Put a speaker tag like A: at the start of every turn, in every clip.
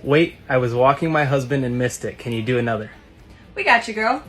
A: wait, I was walking my husband and missed it. Can you do another?
B: We got you, girl.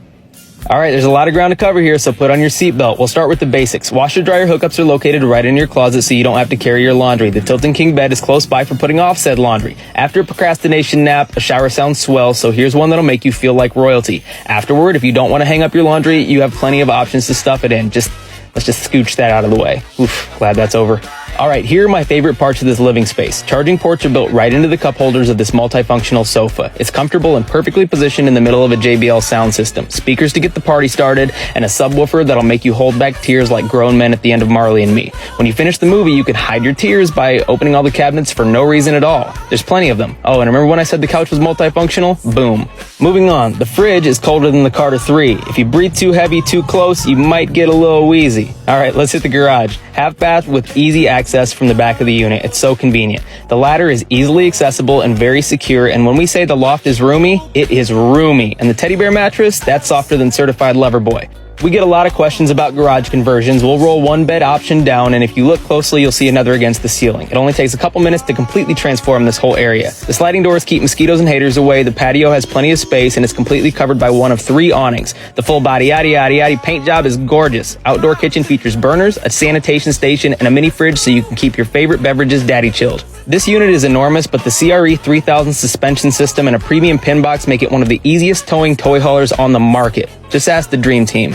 A: All right, there's a lot of ground to cover here, so put on your seatbelt. We'll start with the basics. Washer dryer hookups are located right in your closet so you don't have to carry your laundry. The tilting king bed is close by for putting off said laundry. After a procrastination nap, a shower sounds swell, so here's one that'll make you feel like royalty. Afterward, if you don't want to hang up your laundry, you have plenty of options to stuff it in. Let's just scooch that out of the way. Oof, glad that's over. All right, here are my favorite parts of this living space. Charging ports are built right into the cup holders of this multifunctional sofa. It's comfortable and perfectly positioned in the middle of a JBL sound system. Speakers to get the party started, and a subwoofer that'll make you hold back tears like grown men at the end of Marley and Me. When you finish the movie, you can hide your tears by opening all the cabinets for no reason at all. There's plenty of them. Oh, and remember when I said the couch was multifunctional? Boom. Moving on, the fridge is colder than the Carter 3. If you breathe too heavy too close, you might get a little wheezy. All right, let's hit the garage. Half bath with easy access from the back of the unit. It's so convenient. The ladder is easily accessible and very secure, and when we say the loft is roomy, it is roomy. And the teddy bear mattress, that's softer than certified lover boy. We get a lot of questions about garage conversions. We'll roll one bed option down, and if you look closely, you'll see another against the ceiling. It only takes a couple minutes to completely transform this whole area. The sliding doors keep mosquitoes and haters away. The patio has plenty of space and is completely covered by one of 3 awnings. The full body yaddy yaddy yaddy paint job is gorgeous. Outdoor kitchen features burners, a sanitation station, and a mini fridge so you can keep your favorite beverages daddy chilled. This unit is enormous, but the CRE 3000 suspension system and a premium pin box make it one of the easiest towing toy haulers on the market. Just ask the Dream Team.